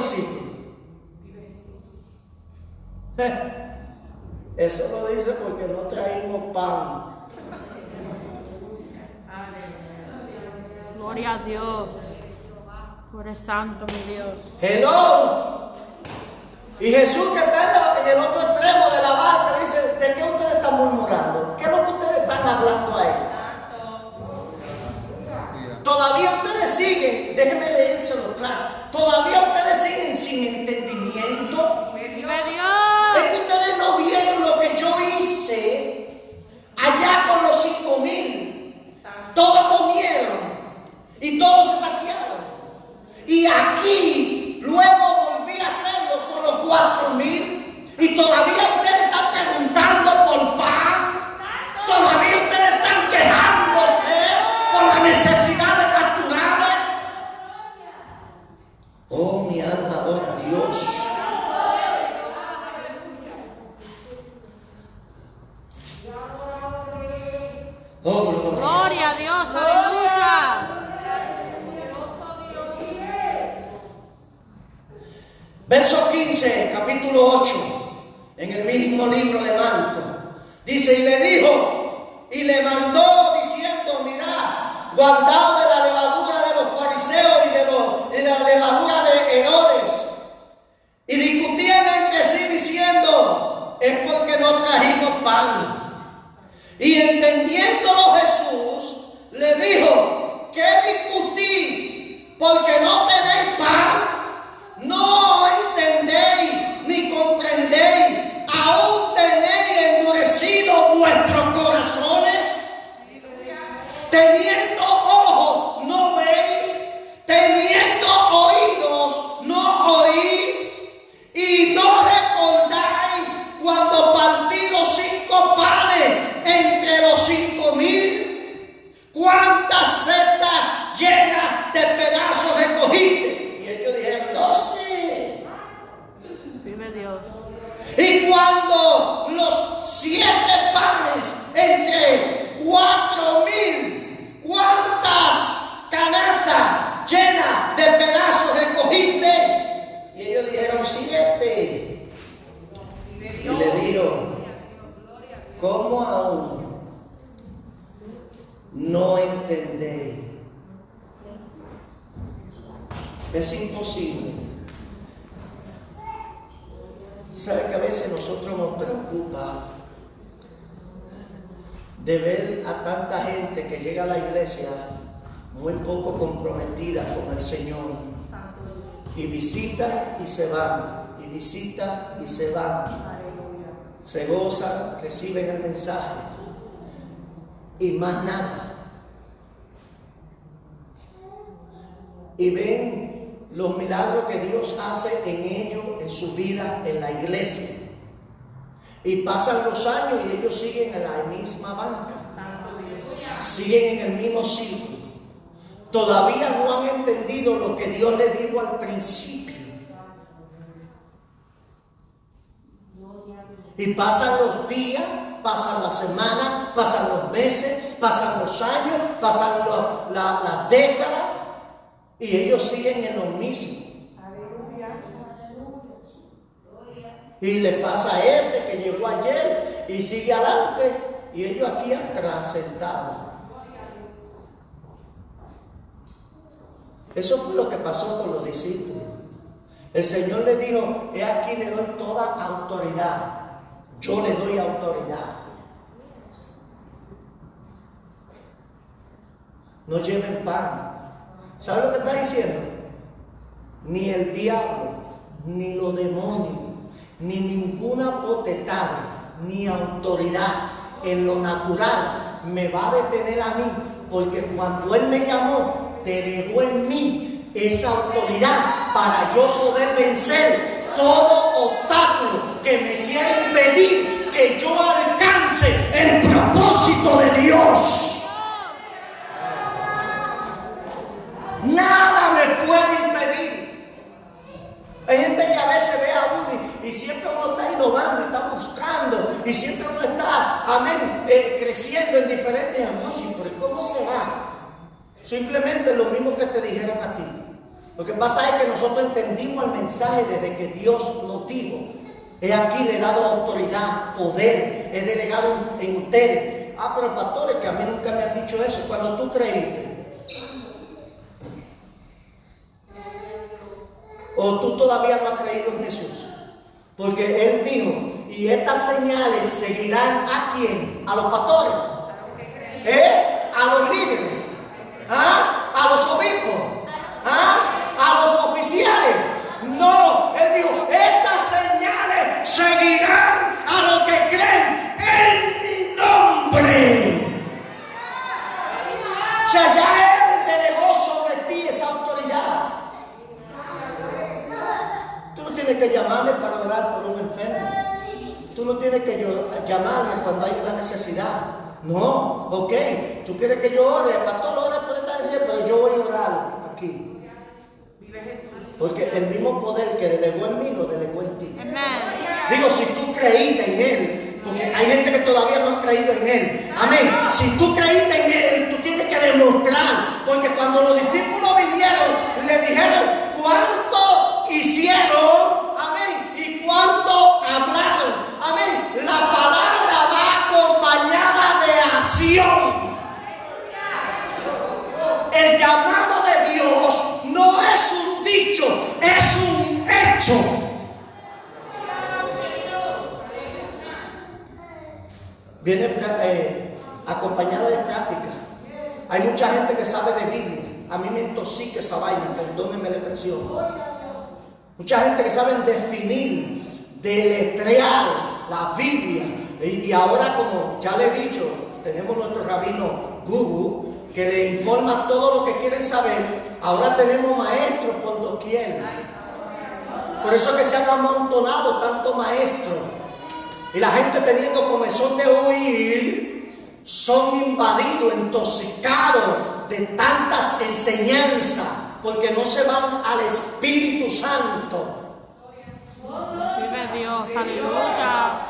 versículo? Eso lo dice porque no traímos pan. Gloria a Dios. Tú eres santo, mi Dios. Hello. Y Jesús, que está en el otro extremo de la barca, le dice: ¿de qué ustedes están murmurando? ¿Qué es lo que ustedes están hablando ahí? Todavía ustedes siguen, déjenme leérselo claro, todavía ustedes siguen sin entendimiento. ¡Vive Dios! Es que ustedes no vieron lo que yo hice allá con los 5,000. Todos comieron y todos se saciaron. Y aquí luego volví a hacerlo con los 4,000. Y todavía ustedes están preguntando por pan. Todavía ustedes están quejándose por las necesidades naturales. Oh, mi alma adora a Dios. Oh, gloria. Gloria a Dios, aleluya. Verso 15, capítulo 8, en el mismo libro de Marcos, dice: y le dijo, y le mandó diciendo: mirad, guardaos de la levadura de los fariseos y de la levadura de Herodes. Y discutían entre sí diciendo: es porque no trajimos pan. Y entendiéndolo Jesús, le dijo: ¿qué discutís? Porque no tenéis pan. No entendéis ni comprendéis. Aún tenéis endurecidos vuestros corazones. Teniendo ojos no veis, teniendo oídos no oís, y no recordáis cuando partí los 5 panes entre los 5,000, cuántas cestas llenas de pedazos recogiste. Y ellos dijeron: 12. Vive Dios. Y cuando los 7 panes entre 4,000, cuántas canastas llenas de pedazos recogiste. Y ellos dijeron: 7. Y le dijo: ¿cómo aún no entendéis? Es imposible. ¿Sabe que a veces nosotros nos preocupa de ver a tanta gente que llega a la iglesia muy poco comprometida con el Señor? Y visita y se van, y visita y se van. Se gozan, reciben el mensaje y más nada. Y ven los milagros que Dios hace en ellos, en su vida, en la iglesia. Y pasan los años y ellos siguen en la misma banca, siguen en el mismo círculo. Todavía no han entendido lo que Dios les dijo al principio. Y pasan los días, pasan las semanas, pasan los meses, pasan los años, pasan las décadas, y ellos siguen en lo mismo. Y le pasa a este que llegó ayer y sigue adelante, y ellos aquí atrás sentados. Eso fue lo que pasó con los discípulos. El Señor le dijo: he aquí le doy toda autoridad. Yo le doy autoridad. No lleven pan. ¿Sabe lo que está diciendo? Ni el diablo, ni los demonios, ni ninguna potestad, ni autoridad en lo natural me va a detener a mí, porque cuando Él me llamó, delegó en mí esa autoridad para yo poder vencer todo obstáculo que me quiera impedir que yo alcance el propósito de Dios. Nada me puede impedir. Hay gente que a veces ve a uno y siempre uno está innovando, está buscando, y siempre uno está, amén, creciendo en diferentes. Oye, pero ¿cómo será? Simplemente lo mismo que te dijeron a ti. Lo que pasa es que nosotros entendimos el mensaje desde que Dios nos dijo: he aquí le he dado autoridad, poder, he delegado en ustedes. Pero pastores, que a mí nunca me han dicho eso. Cuando tú creíste, o tú todavía no has creído en Jesús, porque Él dijo: y estas señales seguirán ¿a quién? A los pastores, a los líderes, a los obispos, a los oficiales. No, Él dijo: estas señales seguirán a los que creen en mi nombre. O sea, ya Él delegó sobre ti esa autoridad. Tú no tienes que llamarme para orar por un enfermo. Tú no tienes que llamarme cuando hay una necesidad. No, ok. Tú quieres que yo ore, el pastor ora por esta necesidad, pero yo voy a orar aquí. Porque el mismo poder que delegó en mí, lo delegó en ti. Amén. Digo, si tú creíste en Él, porque hay gente que todavía no ha creído en Él. Amén. Si tú creíste en Él, tú tienes que demostrar. Porque cuando los discípulos vinieron, le dijeron cuánto hicieron. Amén. Y cuánto hablaron. Amén. La palabra va acompañada de acción. El llamado de Dios no es un dicho, es un hecho. Viene acompañada de práctica. Hay mucha gente que sabe de Biblia. A mí me intoxica esa vaina, perdónenme la expresión. Mucha gente que sabe definir, deletrear la Biblia. Y ahora, como ya le he dicho, tenemos nuestro rabino Google, que le informa todo lo que quieren saber. Ahora tenemos maestros por doquier. Por eso que se han amontonado tantos maestros. Y la gente teniendo comezón de oír, son invadidos, intoxicados de tantas enseñanzas, porque no se van al Espíritu Santo. Vive Dios, aleluya.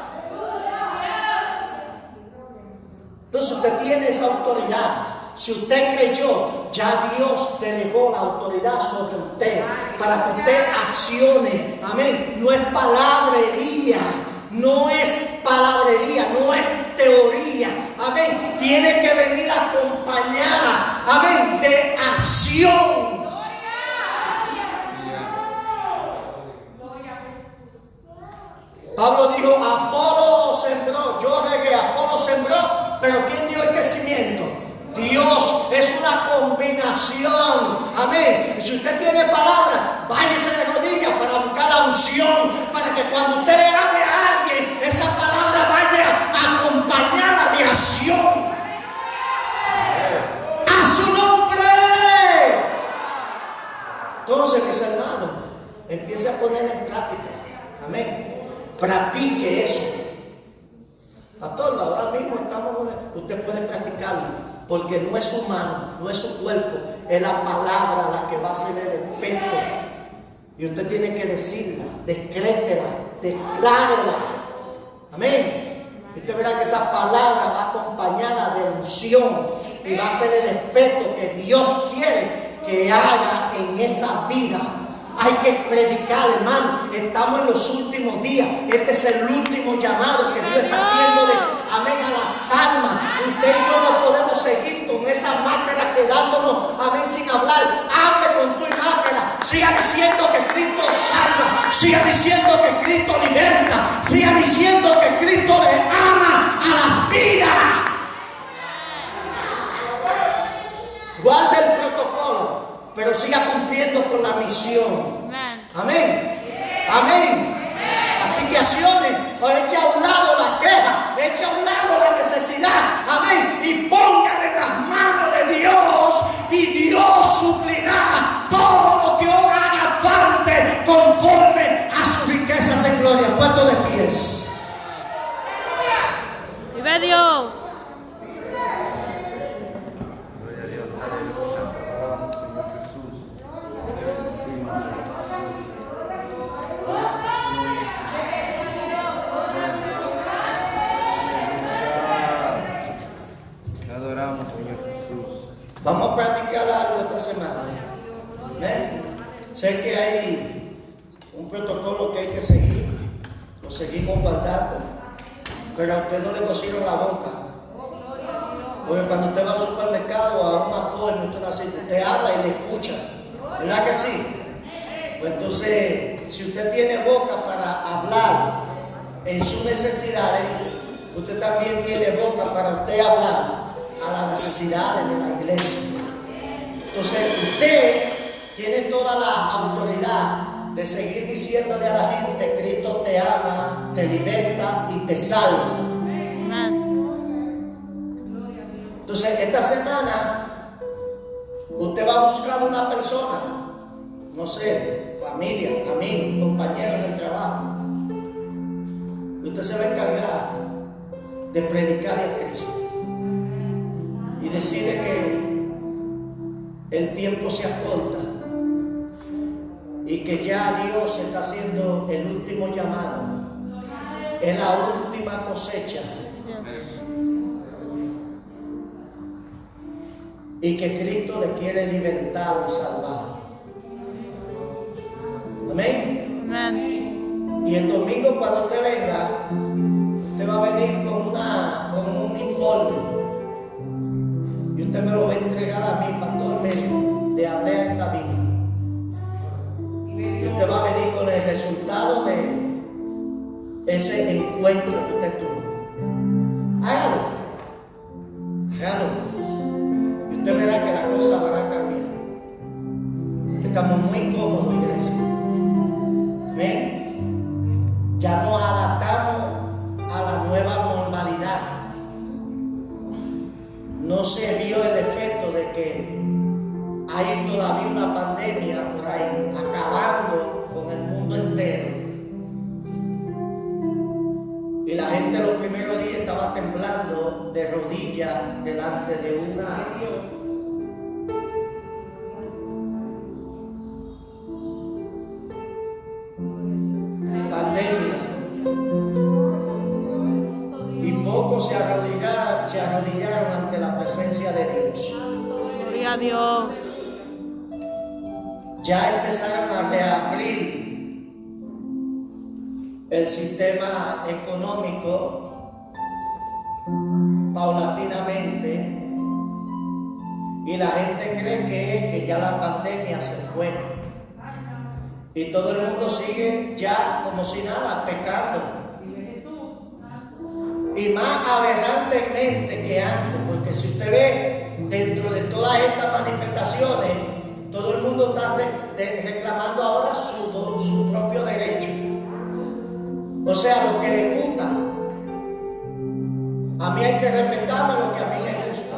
Entonces usted tiene esa autoridad. Si usted creyó, ya Dios delegó la autoridad sobre usted para que usted accione. Amén. No es palabrería, no es palabrería, no es teoría. Amén. Tiene que venir acompañada, amén, de acción. Pablo dijo: Apolo sembró, yo regué, Apolo sembró, pero ¿quién dio el crecimiento? Dios. Es una combinación. Amén. Y si usted tiene palabra, váyase de rodillas para buscar la unción, para que cuando usted le hable a alguien, esa palabra vaya acompañada de acción. ¡A su nombre! Entonces, mis hermanos, empiece a poner en práctica. Amén. Practique eso. Pastor, ahora mismo estamos. Usted puede practicarlo, porque no es su mano, no es su cuerpo, es la palabra la que va a hacer el efecto. Y usted tiene que decirla, decrétela, declárela. Amén. Y usted verá que esa palabra va acompañada de unción y va a hacer el efecto que Dios quiere que haga en esa vida. Hay que predicar, hermano. Estamos en los últimos días. Este es el último llamado que Dios está haciendo amén, a las almas. Usted y yo no podemos seguir con esa máscara quedándonos, amén, sin hablar. Hable con tu máscara. Siga diciendo que Cristo salva. Siga diciendo que Cristo liberta. Siga diciendo que Cristo le ama a las vidas. Guarde el protocolo, pero siga cumpliendo con la misión. Amén. Amén. Así que accione, o eche a un lado la queja, eche a un lado la necesidad. Amén. Y póngale en las manos de Dios, y Dios suplirá todo lo que os haga falta conforme a sus riquezas en gloria. Puesto de pies. Vive Dios. Vamos a practicar algo esta semana. ¿Amén? Sé que hay un protocolo que hay que seguir, lo seguimos guardando, pero a usted no le cosieron la boca. Porque cuando usted va al supermercado a un appointment, usted habla y le escucha, ¿verdad que sí? Pues entonces, si usted tiene boca para hablar en sus necesidades, usted también tiene boca para usted hablar a las necesidades de la iglesia. Entonces, usted tiene toda la autoridad de seguir diciéndole a la gente: Cristo te ama, te liberta y te salva. Entonces, esta semana usted va a buscar una persona, no sé, familia, amigo, compañero en el trabajo, y usted se va a encargar de predicarle a Cristo y decirle que el tiempo se acorta y que ya Dios está haciendo el último llamado, es la última cosecha, y que Cristo le quiere libertar y salvar. Amén. Amén. Y el domingo, cuando usted venga, usted va a venir con un informe, y usted me lo va a entregar a mí, pastor. Le hablé a esta vida, y usted va a venir con el resultado de ese encuentro que usted tuvo. Hágalo. Y usted verá que las cosas van a cambiar. Estamos muy cómodos, iglesia. Amén. Ya nos adaptamos a la nueva normalidad. No se vio el efecto de que hay todavía una pandemia por ahí acabando con el mundo entero. Y la gente los primeros días estaba temblando de rodillas delante de una pandemia. Y pocos se arrodillaron ante la presencia de Dios. Gloria a Dios. Ya empezaron a reabrir el sistema económico paulatinamente, y la gente cree que ya la pandemia se fue, y todo el mundo sigue ya como si nada, pecando, y más aberrantemente que antes, porque si usted ve dentro de todas estas manifestaciones, todo el mundo está reclamando ahora su propio derecho. O sea, lo que le gusta. A mí hay que respetarme lo que a mí me gusta.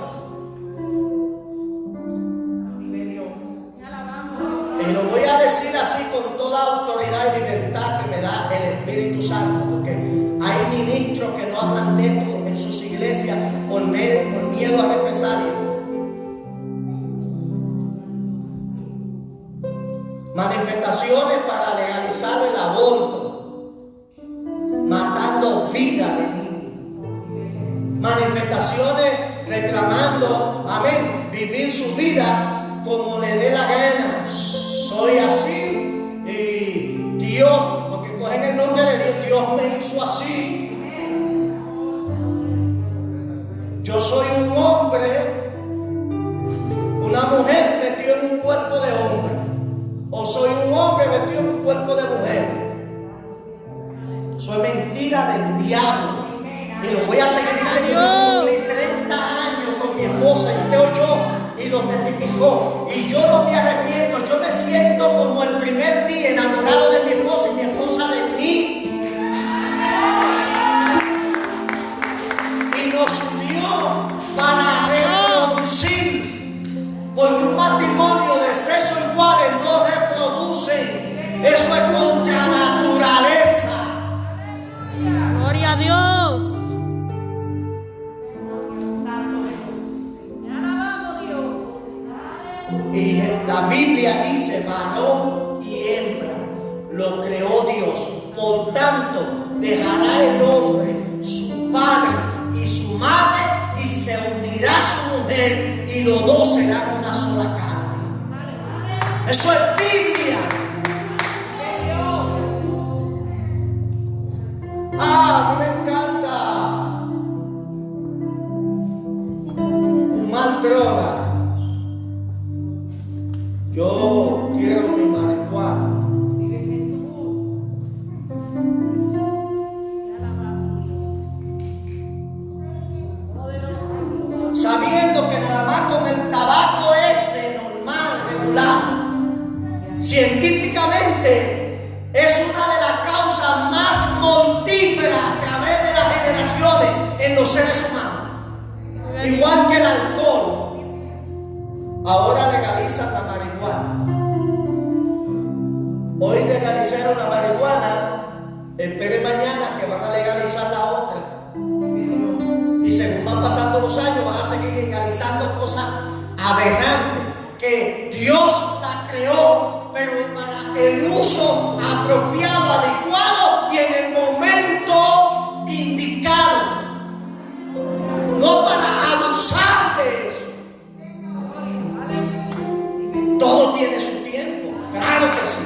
Y lo voy a decir así con toda autoridad y libertad que me da el Espíritu Santo, porque hay ministros que no hablan de esto en sus iglesias por miedo a represalias. Manifestaciones para legalizar el aborto, matando vida de niños. Manifestaciones reclamando, amén, vivir su vida como le dé la gana. Soy así y Dios, porque cogen el nombre de Dios, Dios me hizo así. Yo soy un hombre, una mujer metido en un cuerpo de hombre, o soy un hombre metido en un cuerpo de mujer. Soy mentira del diablo. Y lo voy a seguir diciendo. Yo cumplí 30 años con mi esposa, y usted oyó y lo testificó. Y yo no me arrepiento. Yo me siento como el primer día enamorado de mi esposa y mi esposa de mí. Y nos unió para reproducir. Porque un matrimonio de sexo iguales no reproduce. Eso es contra naturaleza. Gloria a Dios. Y la Biblia dice: varón y hembra lo creó Dios. Por tanto, dejará el hombre su padre y su madre, y se unirá a su mujer, y los dos serán una sola carne. Eso es Biblia. A mí me encanta fumar droga. Yo quiero mi marihuana. Sabiendo que nada más con el tabaco ese normal, regular, científicamente es una de las causas más mortíferas a través de las generaciones en los seres humanos. Igual que el alcohol. Ahora legalizan la marihuana. Hoy legalizaron la marihuana. Espere mañana que van a legalizar la otra. Y según van pasando los años van a seguir legalizando cosas aberrantes que Dios la creó, pero para el uso apropiado, adecuado y en el momento indicado, no para abusar de eso. Todo tiene su tiempo, claro que sí.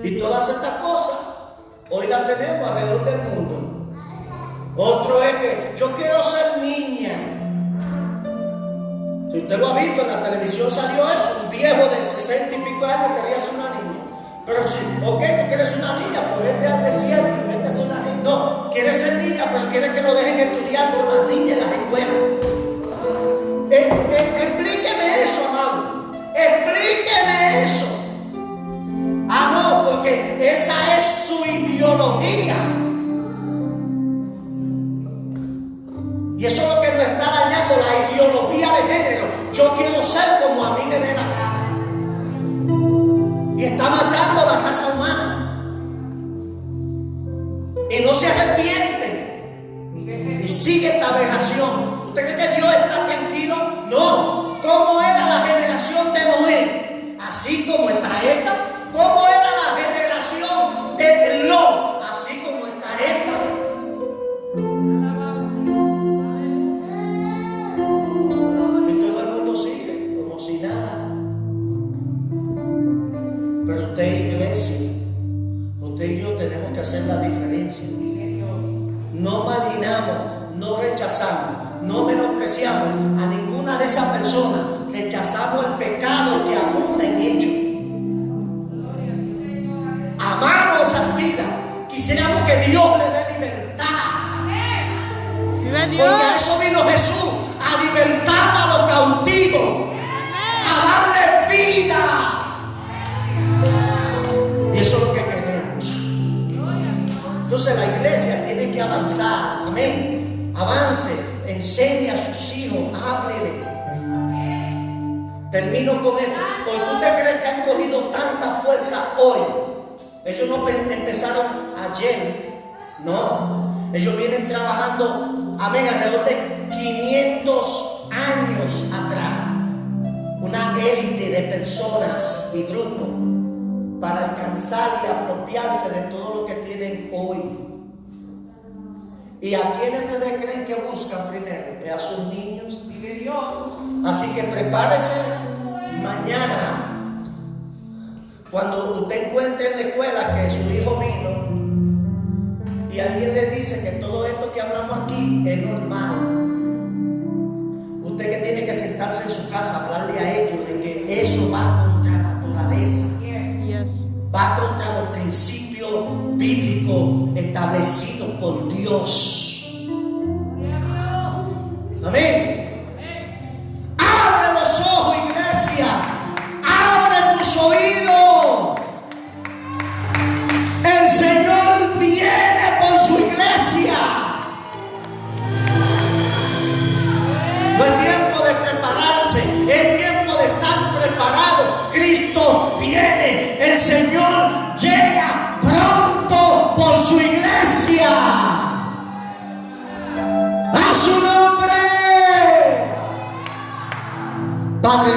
Y todas estas cosas hoy las tenemos alrededor del mundo. Otro es que yo quiero ser niña. Si usted lo ha visto en la televisión salió eso, un viejo de 60 y pico años quería ser una niña. Pero si, ok, tú quieres ser una niña, pues vete al desierto y vete a ser una niña. No, quiere ser niña, pero quiere que lo dejen estudiar con las niñas en las escuelas. Explíqueme eso, amado. Explíqueme eso. Ah, no, porque esa es su ideología. Y eso es lo que nos está dañando, la ideología de género. Yo quiero ser como a mí me dé la gana. Y está matando a la raza humana. Y no se arrepiente. Y sigue esta aberración. ¿Usted cree que Dios está tranquilo? No. ¿Cómo era la generación de Noé? Así como está esta. ¿Cómo era la generación de Lot? Así como está esta. Y todo el mundo sigue como si nada. Pero usted, iglesia, usted y yo tenemos que hacer la diferencia. No malinamos, no rechazamos, no menospreciamos a ninguna de esas personas. Rechazamos el pecado que abunda en ellos. Amamos esas vidas. Quisiéramos que Dios le dé libertad. Porque a eso vino Jesús, a libertar a los cautivos, a darle vida. Y eso es lo que queremos. Entonces la iglesia tiene que avanzar. Amén. Avance, enseñe a sus hijos, háblele. Termino con esto. ¿Por qué usted cree que han cogido tanta fuerza hoy? Ellos no empezaron ayer, no. Ellos vienen trabajando, amén, alrededor de 500 años atrás. Una élite de personas y grupos para alcanzar y apropiarse de todo lo que tienen hoy. ¿Y a quién ustedes creen que buscan primero? A sus niños. Así que prepárese mañana. Cuando usted encuentre en la escuela que su hijo vino y alguien le dice que todo esto que hablamos aquí es normal, usted que tiene que sentarse en su casa, hablarle a ellos de que eso va contra la naturaleza, va contra los principios bíblicos establecidos por Dios. Amén. Abre los ojos, iglesia. Abre tus oídos. El Señor viene por su iglesia. No es tiempo de prepararse, es tiempo de estar preparado. Cristo viene, el Señor llega pronto por su iglesia. A su nombre. Padre,